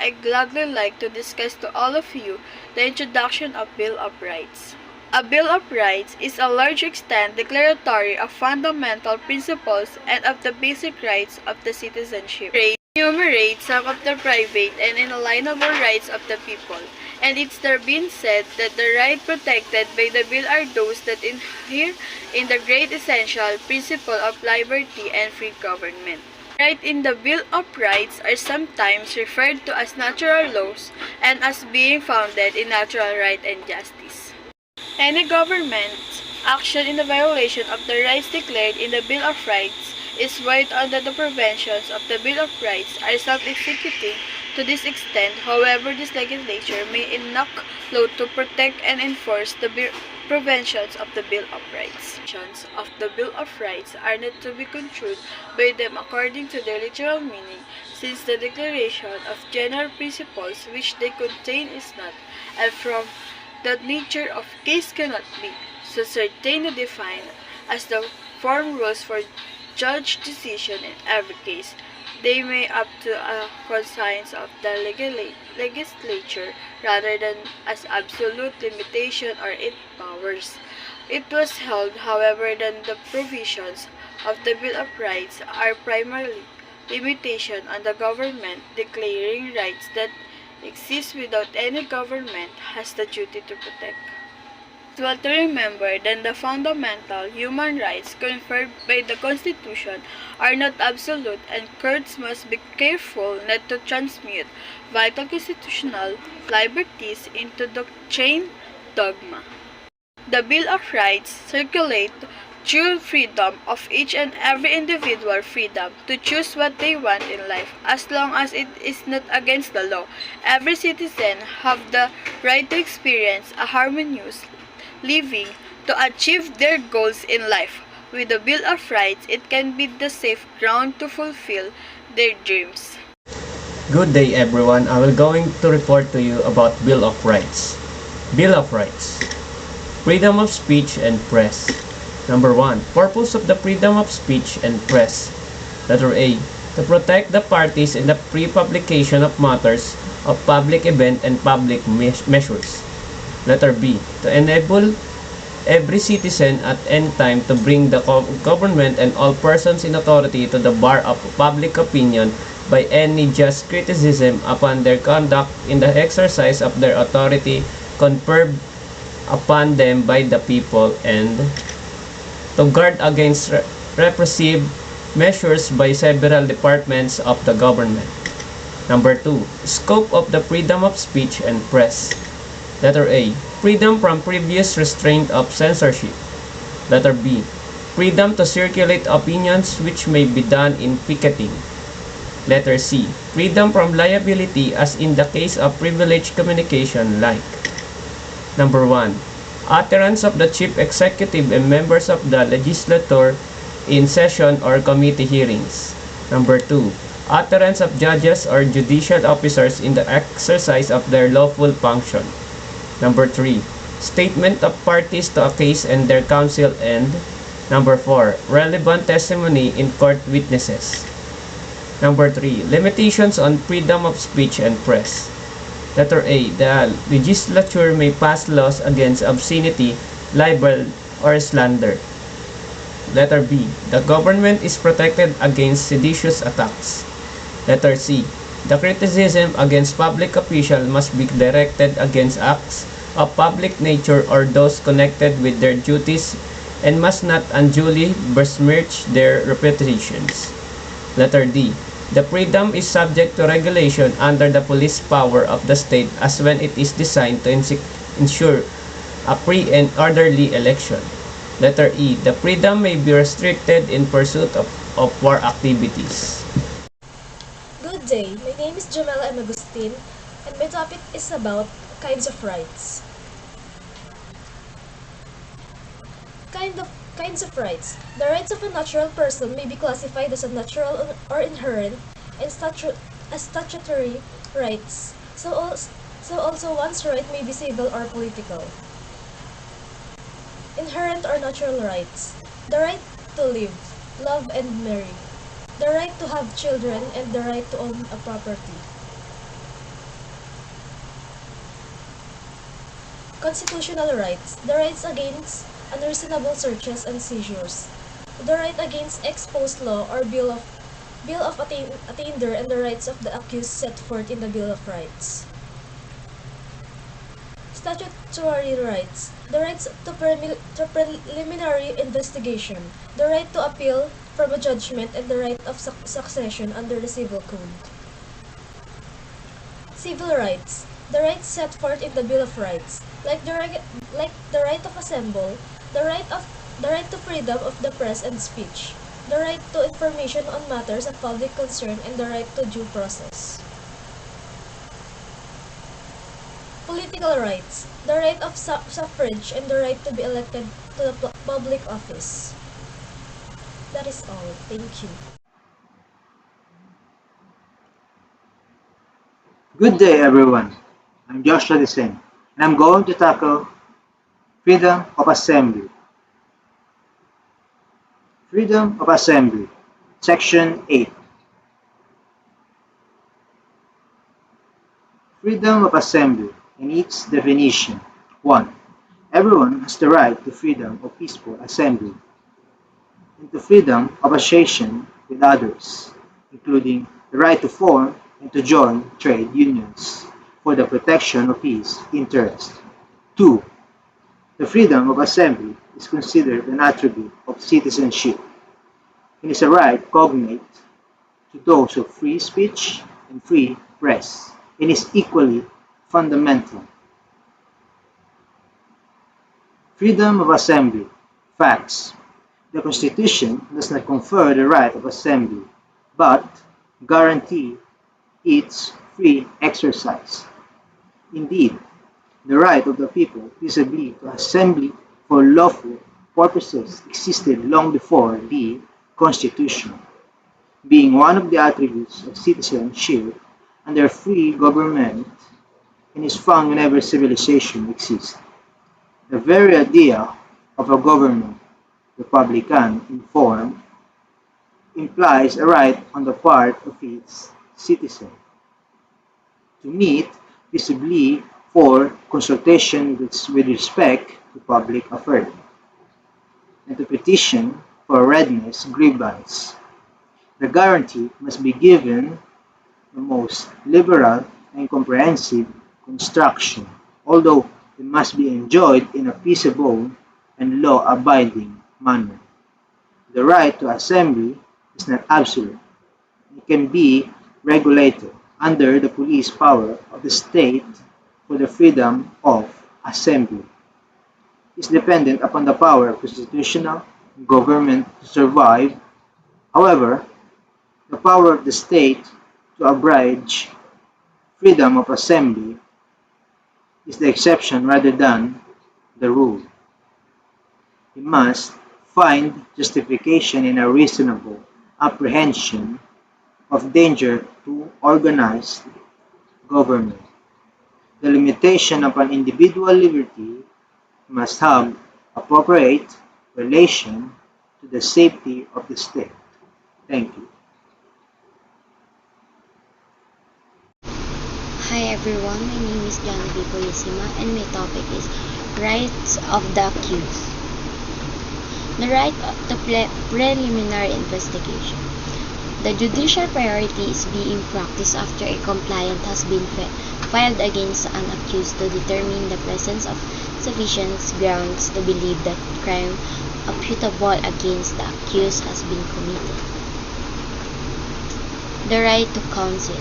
I'd gladly like to discuss to all of you the introduction of Bill of Rights. A Bill of Rights is a large extent declaratory of fundamental principles and of the basic rights of the citizenship. It enumerates some of the private and inalienable rights of the people, and it's there been said that the rights protected by the bill are those that inhere in the great essential principle of liberty and free government. Rights in the Bill of Rights are sometimes referred to as natural laws and as being founded in natural right and justice. Any government action in the violation of the rights declared in the Bill of Rights is void under the provisions of the Bill of Rights are self-executing to this extent. However, this legislature may enact law to protect and enforce the provisions of the Bill of Rights. Of the Bill of Rights are not to be construed by them according to their literal meaning, since the declaration of general principles which they contain is not, and from the nature of case cannot be so certainly defined as the form rules for judge decision in every case. They may up to a conscience of the legislature rather than as absolute limitation or its powers. It was held, however, that the provisions of the Bill of Rights are primarily limitation on the government declaring rights that exist without any government has the duty to protect. It's well to remember that the fundamental human rights conferred by the Constitution are not absolute, and courts must be careful not to transmute vital constitutional liberties into doctrine dogma. The Bill of Rights circulate true freedom of each and every individual freedom to choose what they want in life, as long as it is not against the law. Every citizen have the right to experience a harmonious living, to achieve their goals in life. With the Bill of Rights, it can be the safe ground to fulfill their dreams. Good day everyone, I will going to report to you about Bill of Rights. Bill of Rights. Freedom of speech and press. Number 1. Purpose of the freedom of speech and press. Letter A. To protect the parties in the pre-publication of matters of public event and public measures. Letter B. To enable every citizen at any time to bring the government and all persons in authority to the bar of public opinion by any just criticism upon their conduct in the exercise of their authority conferred upon them by the people, and to guard against repressive measures by several departments of the government. Number 2. Scope of the freedom of speech and press. Letter A. Freedom from previous restraint of censorship. Letter B. Freedom to circulate opinions which may be done in picketing. Letter C. Freedom from liability as in the case of privileged communication like. Number 1. Utterance of the Chief Executive and members of the legislature in session or committee hearings. Number 2. Utterance of judges or judicial officers in the exercise of their lawful function. Number 3. Statement of parties to a case and their counsel, and number 4. Relevant testimony in court witnesses. Number 3. Limitations on freedom of speech and press. Letter A. The legislature may pass laws against obscenity, libel, or slander. Letter B. The government is protected against seditious attacks. Letter C. The criticism against public officials must be directed against acts of public nature or those connected with their duties and must not unduly besmirch their reputations. Letter D. The freedom is subject to regulation under the police power of the state as when it is designed to ensure a free and orderly election. Letter E. The freedom may be restricted in pursuit of war activities. Good day, my name is Jamela M. Agustin, and my topic is about kinds of rights. Kinds of rights. The rights of a natural person may be classified as a natural or inherent and statutory rights. So also one's right may be civil or political. Inherent or natural rights. The right to live, love, and marry. The right to have children and the right to own a property. Constitutional rights. The rights against unreasonable searches and seizures. The right against ex post law or Bill of Attainder and the rights of the accused set forth in the Bill of Rights. Statutory rights. The rights to preliminary investigation. The right to appeal from a judgment and the right of succession under the Civil Code. Civil rights. The rights set forth in the Bill of Rights, like the right of assemble, the right to freedom of the press and speech, the right to information on matters of public concern, and the right to due process. Political rights. The right of suffrage and the right to be elected to the public office. That is all. Thank you. Good day, everyone. I'm Joshua Deseng, and I'm going to tackle freedom of assembly. Freedom of assembly, Section 8. Freedom of assembly and its definition. 1. Everyone has the right to freedom of peaceful assembly and to freedom of association with others, including the right to form and to join trade unions for the protection of his interests. 2. The freedom of assembly is considered an attribute of citizenship and is a right cognate to those of free speech and free press and is equally fundamental. Freedom of assembly. Facts. The Constitution does not confer the right of assembly, but guarantee its free exercise. Indeed, the right of the people peaceably to assemble for lawful purposes existed long before the Constitution, being one of the attributes of citizenship under free government and is found whenever civilization exists. The very idea of a government, republican in form, implies a right on the part of its citizens to meet peaceably for consultation with respect to public affairs, and to petition for redress grievance. The guarantee must be given the most liberal and comprehensive construction, although it must be enjoyed in a peaceable and law-abiding manner. The right to assembly is not absolute. It can be regulated under the police power of the state for the freedom of assembly. It is dependent upon the power of constitutional government to survive. However, the power of the state to abridge freedom of assembly is the exception rather than the rule. It must find justification in a reasonable apprehension of danger to organized government. The limitation upon individual liberty must have appropriate relation to the safety of the state. Thank you. Hi everyone, my name is Nstp and my topic is Rights of the Accused. The right to preliminary investigation. The judicial priority is being practiced after a complaint has been filed against an accused to determine the presence of sufficient grounds to believe that crime imputable against the accused has been committed. The right to counsel.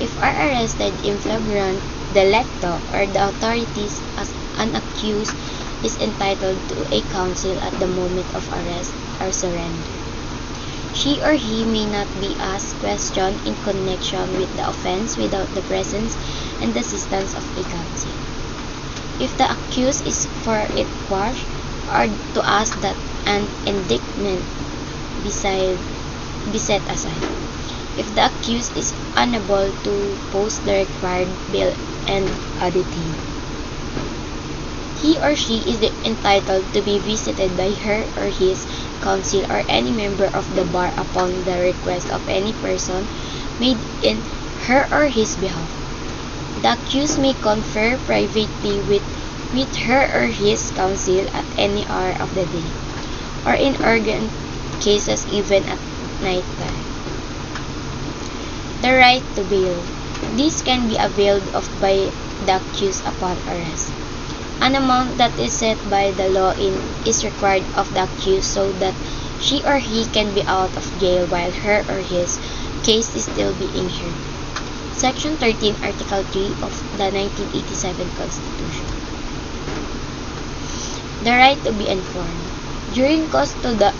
If are arrested in flagrant delicto or the authorities as an accused is entitled to a counsel at the moment of arrest or surrender. She or he may not be asked questions in connection with the offense without the presence and assistance of a counsel. If the accused is for it quashed or to ask that an indictment be set aside. If the accused is unable to post the required bail and auditing. He or she is entitled to be visited by her or his counsel or any member of the bar upon the request of any person made in her or his behalf. The accused may confer privately with meet her or his counsel at any hour of the day, or in urgent cases even at night time. The right to bail. This can be availed of by the accused upon arrest. An amount that is set by the law is required of the accused so that she or he can be out of jail while her or his case is still being heard. Section 13, Article 3 of the 1987 Constitution. The right to be informed. During custodial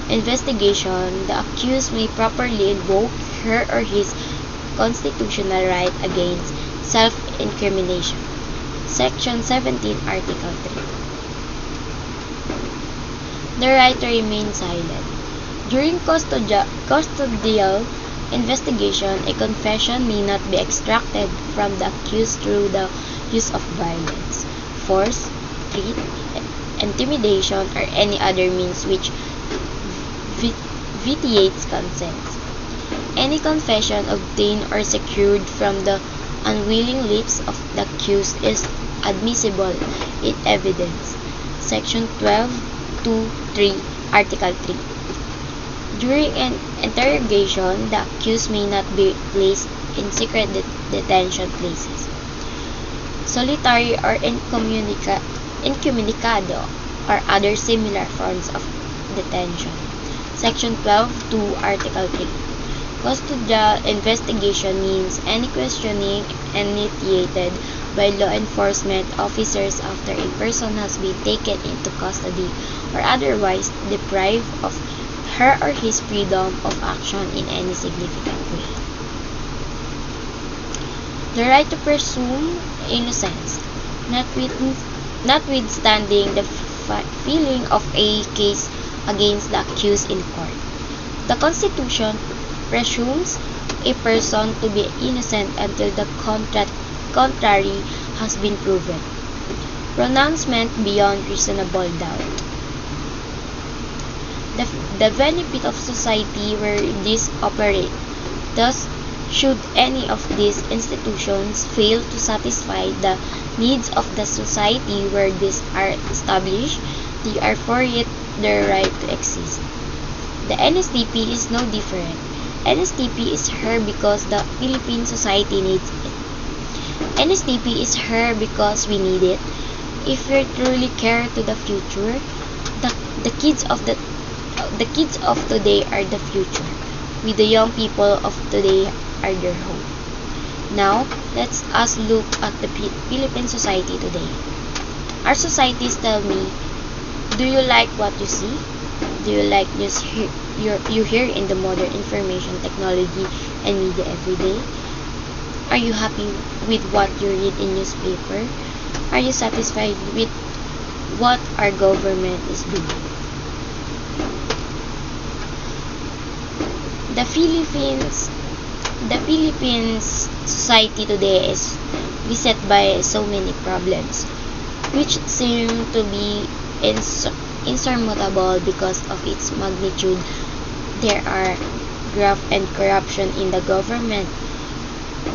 investigation, the accused may properly invoke her or his constitutional right against self-incrimination. Section 17, Article 3. The right to remain silent. During custodial investigation, a confession may not be extracted from the accused through the use of violence, force, threat, intimidation, or any other means which vitiates consent. Any confession obtained or secured from the unwilling lips of the accused is admissible in evidence. Section 12(2)(3), Article 3. During an interrogation, the accused may not be placed in secret detention places, solitary or incommunicado, or other similar forms of detention. Section 12(2), Article 3. Custodial investigation means any questioning initiated by law enforcement officers after a person has been taken into custody or otherwise deprived of her or his freedom of action in any significant way. The right to presume innocence, notwithstanding the filing of a case against the accused in court. The Constitution presumes a person to be innocent until the contrary has been proven. Pronouncement beyond reasonable doubt. The benefit of society where these operate. Thus, should any of these institutions fail to satisfy the needs of the society where these are established, they are for it their right to exist. The Nstp is no different. Nstp is here because the Philippine society needs it. Nstp is here because we need it. If we truly care to the future, the kids of today are the future. We the young people of today are their hope. Now, let's us look at the Philippine society today. Our societies tell me, do you like what you see? Do you like news you hear in the modern information technology and media every day? Are you happy with what you read in newspaper? Are you satisfied with what our government is doing? The Philippines society today is beset by so many problems, which seem to be insurmountable because of its magnitude. There are graft and corruption in the government,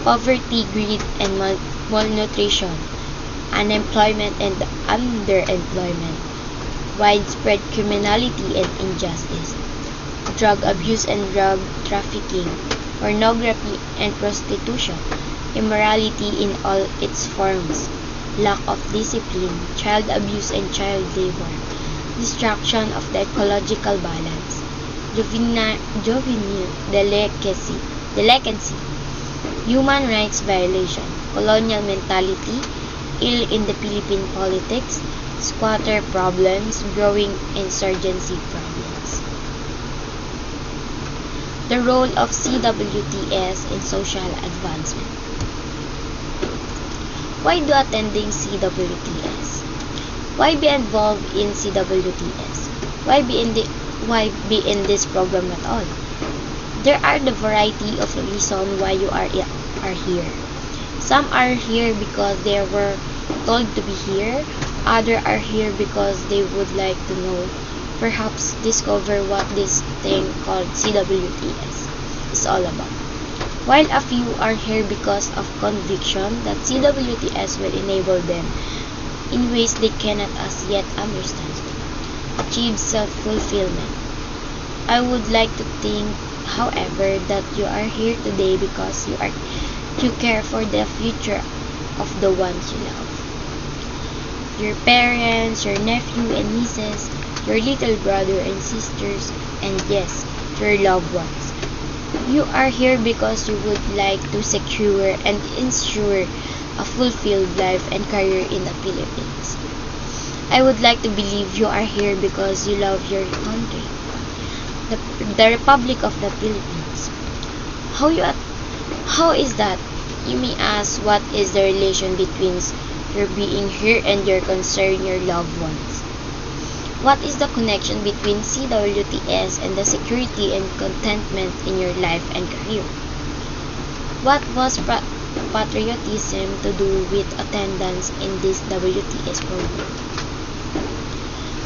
poverty, greed, and malnutrition, unemployment and underemployment, widespread criminality and injustice, drug abuse and drug trafficking, pornography and prostitution, immorality in all its forms, lack of discipline, child abuse and child labor, destruction of the ecological balance, juvenile delinquency, human rights violation, colonial mentality, ill in the Philippine politics, squatter problems, growing insurgency problems. The role of CWTS in social advancement. Why do attending CWTS? Why be involved in CWTS? Why be in this program at all? There are the variety of reasons why you are here. Some are here because they were told to be here. Others are here because they would like to know, perhaps discover what this thing called CWTS is all about. while a few are here because of conviction that CWTS will enable them, in ways they cannot as yet understand, achieve self-fulfillment. I would like to think, however, that you are here today because you care for the future of the ones you love. Your parents, your nephew and nieces, your little brother and sisters, and yes, your loved ones. You are here because you would like to secure and ensure a fulfilled life and career in the Philippines. I would like to believe you are here because you love your country, the Republic of the Philippines. How is that? You may ask, what is the relation between your being here and your concern your loved ones? What is the connection between CWTS and the security and contentment in your life and career? What was patriotism to do with attendance in this WTS program?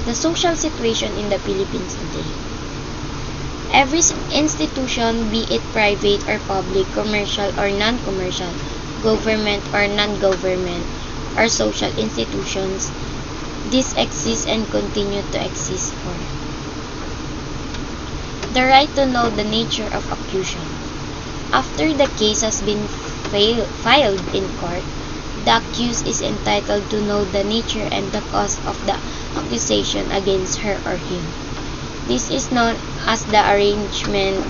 The social situation in the Philippines today. Every institution, be it private or public, commercial or non-commercial, government or non-government, or social institutions, this exists and continue to exist for. The right to know the nature of accusation. After the case has been filed in court, the accused is entitled to know the nature and the cause of the accusation against her or him. This is known as the arraignment,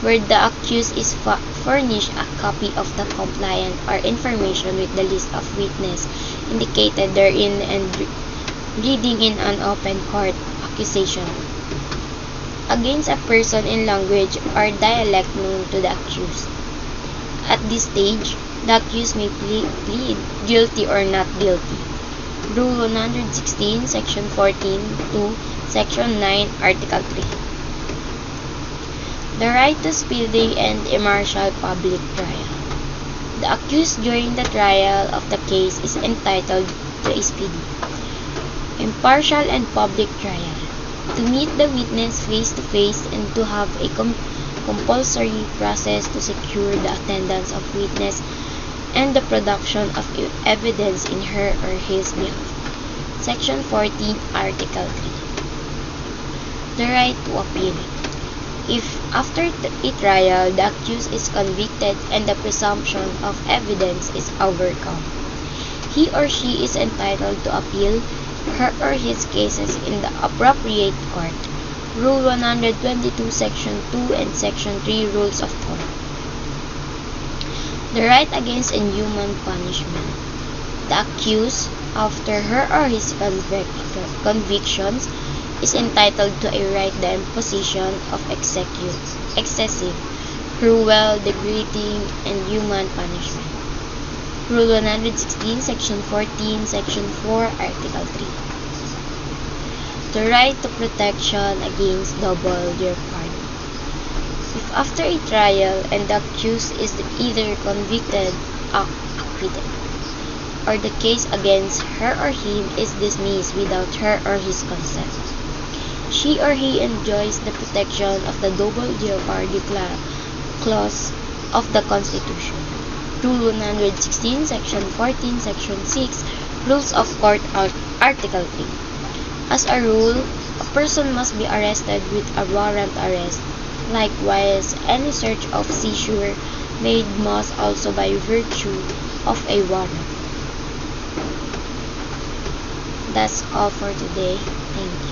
where the accused is furnished a copy of the complaint or information with the list of witnesses indicated therein and reading in an open court accusation against a person in language or dialect known to the accused. At this stage, the accused may plead guilty or not guilty. Rule 116, Section 14 to Section 9, Article 3. The right to speedy and impartial public trial. The accused during the trial of the case is entitled to a speedy, impartial and public trial, to meet the witness face to face and to have a compulsory process to secure the attendance of witness and the production of evidence in her or his behalf. Section 14, Article 3. The right to appeal. If after a trial the accused is convicted and the presumption of evidence is overcome, he or she is entitled to appeal her or his cases in the appropriate court. Rule 122, Section 2 and Section 3 Rules of Court. The right against inhuman punishment. The accused, after her or his convictions, is entitled to a right the imposition of excessive, cruel, degrading, and inhuman punishment. Rule 116, Section 14, Section 4, Article 3. The right to protection against double jeopardy. If after a trial and the accused is either convicted or acquitted, or the case against her or him is dismissed without her or his consent, she or he enjoys the protection of the double jeopardy clause of the Constitution. Rule 116, Section 14, Section 6, Rules of Court, Article 3. As a rule, a person must be arrested with a warrant arrest. Likewise, any search of seizure made must also by virtue of a warrant. That's all for today. Thank you.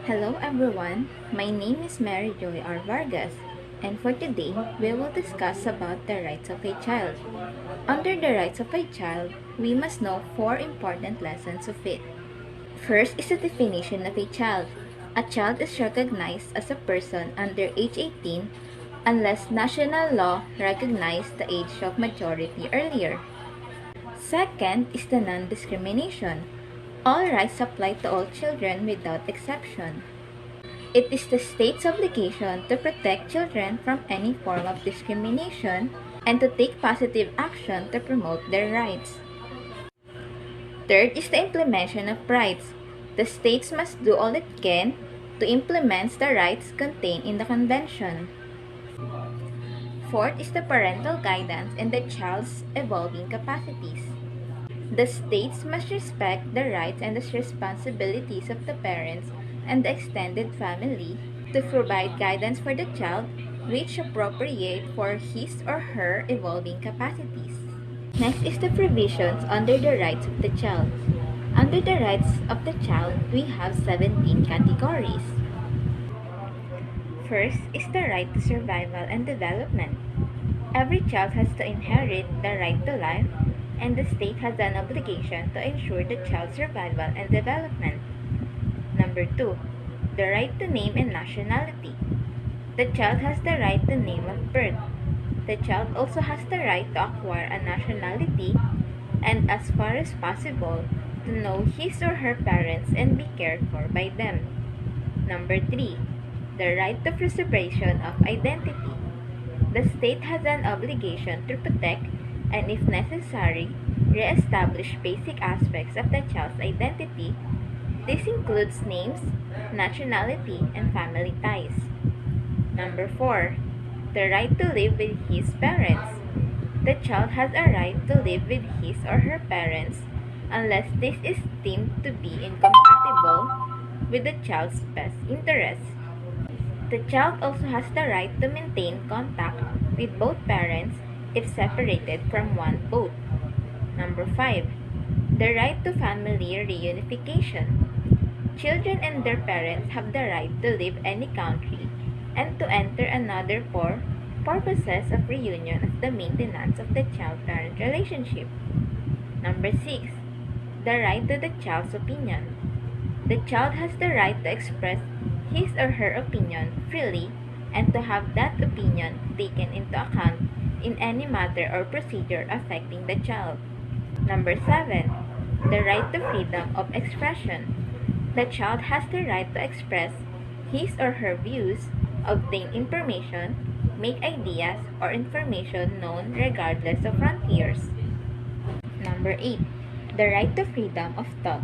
Hello everyone, my name is Mary Joy R. Vargas, and for today, we will discuss about the rights of a child. Under the rights of a child, we must know 4 important lessons of it. First is the definition of a child. A child is recognized as a person under age 18 unless national law recognizes the age of majority earlier. Second is the non-discrimination. All rights apply to all children without exception. It is the state's obligation to protect children from any form of discrimination and to take positive action to promote their rights. Third is the implementation of rights. The states must do all it can to implement the rights contained in the convention. Fourth is the parental guidance and the child's evolving capacities. The states must respect the rights and the responsibilities of the parents and the extended family to provide guidance for the child which appropriate for his or her evolving capacities. Next is the provisions under the rights of the child. Under the rights of the child, we have 17 categories. First is the right to survival and development. Every child has to inherit the right to life, and the state has an obligation to ensure the child's survival and development. Number 2, the right to name and nationality. The child has the right to name of birth. The child also has the right to acquire a nationality and, as far as possible, to know his or her parents and be cared for by them. Number 3, the right to preservation of identity. The state has an obligation to protect and, if necessary, re-establish basic aspects of the child's identity. This includes names, nationality, and family ties. Number 4, the right to live with his parents. The child has a right to live with his or her parents unless this is deemed to be incompatible with the child's best interests. The child also has the right to maintain contact with both parents if separated from one both. Number 5, the right to family reunification. Children and their parents have the right to leave any country and to enter another for purposes of reunion of the maintenance of the child-parent relationship. Number 6, the right to the child's opinion. The child has the right to express his or her opinion freely and to have that opinion taken into account in any matter or procedure affecting the child. Number 7, the right to freedom of expression. The child has the right to express his or her views, obtain information, make ideas or information known regardless of frontiers. Number 8, the right to freedom of thought,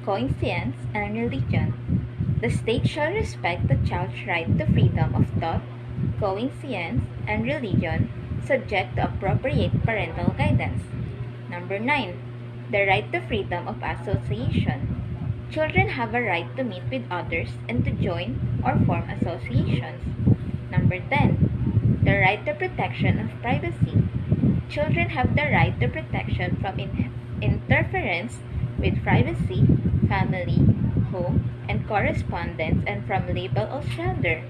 conscience, and religion. The state shall respect the child's right to freedom of thought, conscience, and religion, subject to appropriate parental guidance. Number 9, the right to freedom of association. Children have a right to meet with others and to join or form associations. Number 10, the right to protection of privacy. Children have the right to protection from interference with privacy, family, home, and correspondence, and from label of gender.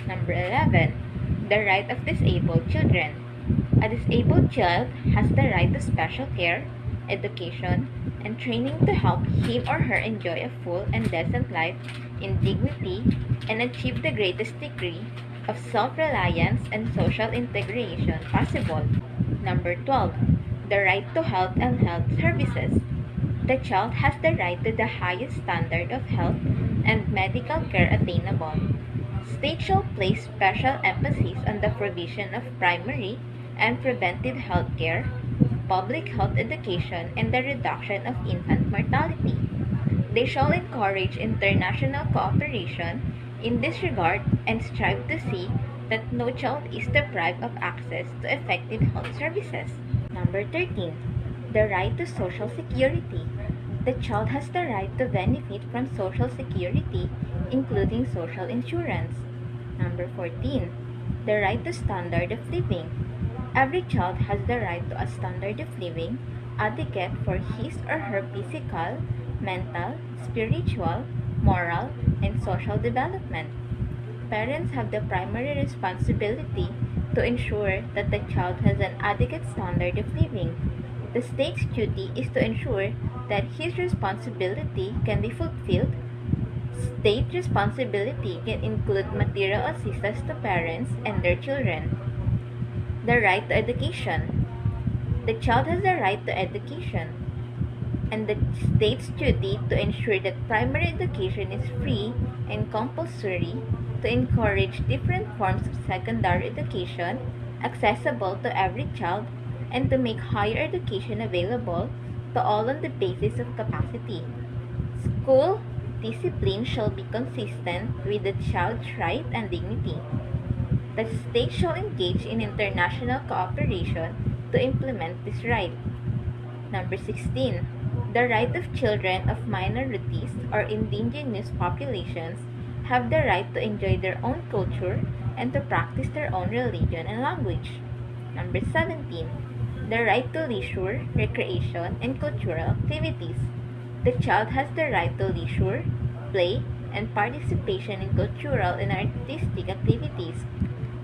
Number 11, the right of disabled children. A disabled child has the right to special care, education, and training to help him or her enjoy a full and decent life in dignity and achieve the greatest degree of self-reliance and social integration possible. Number 12, the right to health and health services. The child has the right to the highest standard of health and medical care attainable. State shall place special emphasis on the provision of primary and preventive health care, public health education, and the reduction of infant mortality. They shall encourage international cooperation in this regard and strive to see that no child is deprived of access to effective health services. Number 13, the right to social security. The child has the right to benefit from social security, including social insurance. Number 14, the right to standard of living. Every child has the right to a standard of living adequate for his or her physical, mental, spiritual, moral, and social development. Parents have the primary responsibility to ensure that the child has an adequate standard of living. The state's duty is to ensure that his responsibility can be fulfilled. State responsibility can include material assistance to parents and their children. The right to education. The child has the right to education, and the state's duty to ensure that primary education is free and compulsory, to encourage different forms of secondary education accessible to every child, and to make higher education available to all on the basis of capacity. School discipline shall be consistent with the child's right and dignity. The state shall engage in international cooperation to implement this right. Number 16. The right of children of minorities or indigenous populations have the right to enjoy their own culture and to practice their own religion and language. Number 17. The right to leisure, recreation, and cultural activities. The child has the right to leisure, play, and participation in cultural and artistic activities.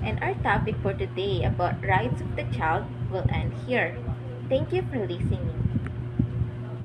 And our topic for today about rights of the child will end here. Thank you for listening.